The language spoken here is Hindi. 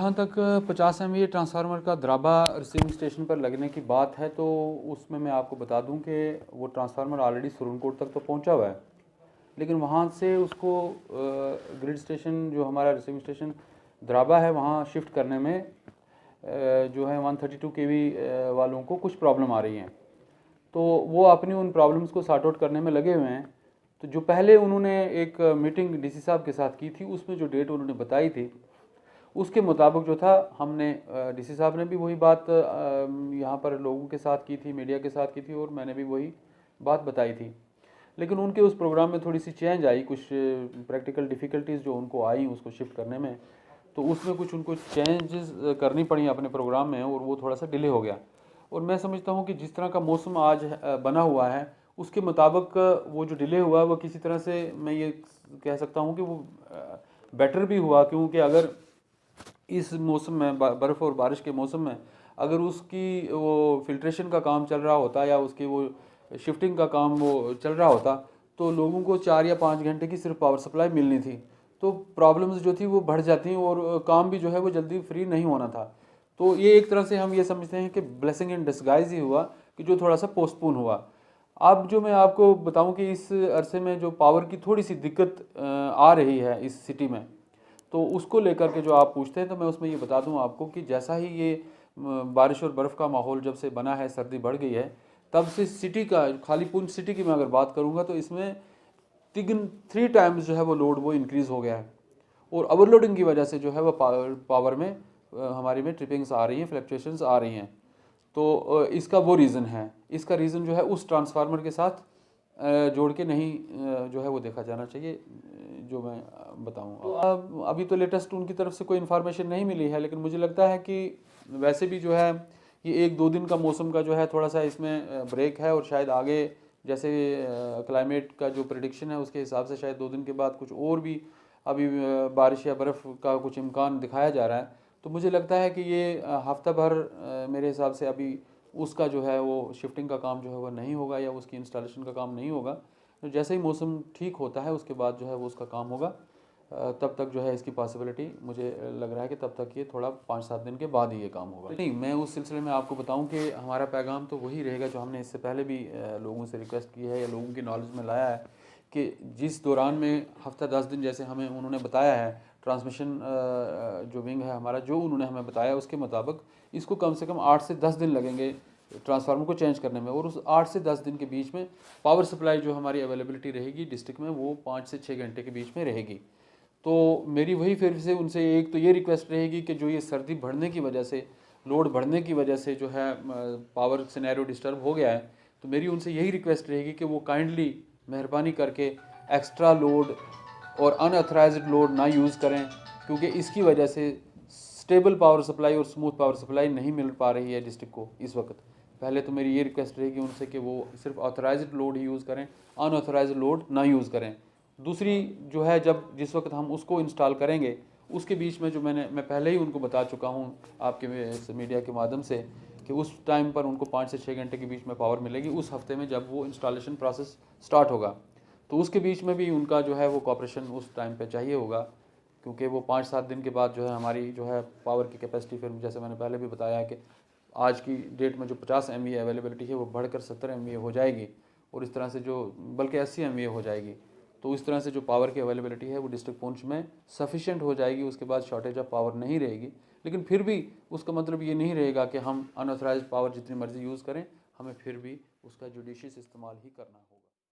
जहाँ तक 50 MVA ट्रांसफार्मर का द्राबा रिसीविंग स्टेशन पर लगने की बात है, तो उसमें मैं आपको बता दूं कि वो ट्रांसफार्मर ऑलरेडी सुरनकोट तक तो पहुंचा हुआ है, लेकिन वहाँ से उसको ग्रिड स्टेशन जो हमारा रिसीविंग स्टेशन द्राबा है वहाँ शिफ्ट करने में जो है 132 kV वालों को कुछ प्रॉब्लम आ रही हैं। तो वो अपनी उन प्रॉब्लम्स को सॉर्ट आउट करने में लगे हुए हैं। तो जो पहले उन्होंने एक मीटिंग डीसी साहब के साथ की थी, उसमें जो डेट उन्होंने बताई थी उसके मुताबिक जो था, हमने डीसी साहब ने भी वही बात यहाँ पर लोगों के साथ की थी, मीडिया के साथ की थी, और मैंने भी वही बात बताई थी। लेकिन उनके उस प्रोग्राम में थोड़ी सी चेंज आई, कुछ प्रैक्टिकल डिफ़िकल्टीज़ जो उनको आई उसको शिफ्ट करने में, तो उसमें कुछ उनको चेंजेस करनी पड़ी अपने प्रोग्राम में, और वो थोड़ा सा डिले हो गया। और मैं समझता हूँ कि जिस तरह का मौसम आज बना हुआ है उसके मुताबिक वो जो डिले हुआ वो किसी तरह से मैं ये कह सकता हूँ कि वो बेटर भी हुआ, क्योंकि अगर इस मौसम में बर्फ़ और बारिश के मौसम में अगर उसकी वो फिल्ट्रेशन का काम चल रहा होता या उसकी वो शिफ्टिंग का काम वो चल रहा होता, तो लोगों को 4 या 5 घंटे की सिर्फ पावर सप्लाई मिलनी थी, तो प्रॉब्लम्स जो थी वो बढ़ जाती और काम भी जो है वो जल्दी फ्री नहीं होना था। तो ये एक तरह से हम ये समझते हैं कि ब्लेसिंग इन डिस्गाइज ही हुआ, कि जो थोड़ा सा पोस्टपोन हुआ। अब जो मैं आपको बताऊं कि इस अरसे में जो पावर की थोड़ी सी दिक्कत आ रही है इस सिटी में, तो उसको लेकर के जो आप पूछते हैं, तो मैं उसमें ये बता दूं आपको कि जैसा ही ये बारिश और बर्फ़ का माहौल जब से बना है, सर्दी बढ़ गई है, तब से सिटी का, खाली पुंछ सिटी की मैं अगर बात करूंगा तो इसमें 3 टाइम्स जो है वो लोड वो इंक्रीज़ हो गया है। और ओवरलोडिंग की वजह से जो है वो पावर में हमारी में ट्रिपिंग्स आ रही हैं, फ्लक्चुएशंस आ रही हैं। तो इसका वो रीज़न है। इसका रीज़न जो है उस ट्रांसफार्मर के साथ जोड़ के नहीं जो है वो देखा जाना चाहिए, जो मैं बताऊँ। तो अब अभी तो लेटेस्ट उनकी तरफ से कोई इन्फॉर्मेशन नहीं मिली है, लेकिन मुझे लगता है कि वैसे भी जो है ये 1-2 दिन का मौसम का जो है थोड़ा सा इसमें ब्रेक है, और शायद आगे जैसे क्लाइमेट का जो प्रेडिक्शन है उसके हिसाब से शायद 2 दिन के बाद कुछ और भी अभी बारिश या बर्फ़ का कुछ इम्कान दिखाया जा रहा है। तो मुझे लगता है कि ये हफ्ता भर मेरे हिसाब से अभी उसका जो है वो शिफ्टिंग का काम जो है वो नहीं होगा, या उसकी इंस्टॉलेशन का काम नहीं होगा। तो जैसे ही मौसम ठीक होता है उसके बाद जो है वो उसका काम होगा। तब तक जो है इसकी पॉसिबिलिटी मुझे लग रहा है कि तब तक ये थोड़ा 5-7 दिन के बाद ही ये काम होगा। नहीं, मैं उस सिलसिले में आपको बताऊं कि हमारा पैगाम तो वही रहेगा जो हमने इससे पहले भी लोगों से रिक्वेस्ट की है या लोगों की नॉलेज में लाया है, कि जिस दौरान में हफ्ता 10 दिन जैसे हमें उन्होंने बताया है, ट्रांसमिशन जो विंग है हमारा, जो उन्होंने हमें बताया उसके मुताबिक इसको कम से कम 8 से 10 दिन लगेंगे ट्रांसफार्मर को चेंज करने में। और उस 8 से 10 दिन के बीच में पावर सप्लाई जो हमारी अवेलेबिलिटी रहेगी डिस्ट्रिक्ट में वो 5 से 6 घंटे के बीच में रहेगी। तो मेरी वही फिर से उनसे एक तो ये रिक्वेस्ट रहेगी कि जो ये सर्दी बढ़ने की वजह से, लोड बढ़ने की वजह से जो है पावर सिनेरियो डिस्टर्ब हो गया है, तो मेरी उनसे यही रिक्वेस्ट रहेगी कि वो काइंडली मेहरबानी करके एक्स्ट्रा लोड और अनऑथराइज्ड लोड ना यूज़ करें, क्योंकि इसकी वजह से स्टेबल पावर सप्लाई और स्मूथ पावर सप्लाई नहीं मिल पा रही है डिस्ट्रिक्ट को इस वक्त। पहले तो मेरी ये रिक्वेस्ट रहेगी उनसे कि वो सिर्फ ऑथराइज्ड लोड ही यूज़ करें, अनऑथराइज्ड लोड ना यूज़ करें। दूसरी जो है, जब जिस वक्त हम उसको इंस्टॉल करेंगे उसके बीच में जो मैं पहले ही उनको बता चुका हूँ आपके मीडिया के माध्यम से, कि उस टाइम पर उनको 5 से 6 घंटे के बीच में पावर मिलेगी उस हफ्ते में जब वो इंस्टॉलेशन प्रोसेस स्टार्ट होगा। तो उसके बीच में भी उनका जो है वो कॉपरेशन उस टाइम पे चाहिए होगा, क्योंकि वो 5-7 दिन के बाद जो है हमारी जो है पावर की कैपेसिटी, फिर जैसे मैंने पहले भी बताया है कि आज की डेट में जो 50 MVA अवेलेबिलिटी है वो बढ़कर 70 MVA हो जाएगी, और इस तरह से जो बल्कि 80 MVA हो जाएगी। तो इस तरह से जो पावर की अवेलेबिलिटी है वो डिस्ट्रिक्ट पुंछ में सफिशिएंट हो जाएगी, उसके बाद शॉर्टेज ऑफ पावर नहीं रहेगी। लेकिन फिर भी उसका मतलब ये नहीं रहेगा कि हम अनऑथराइज्ड पावर जितनी मर्जी यूज़ करें, हमें फिर भी उसका जुडिशियस इस्तेमाल ही करना होगा।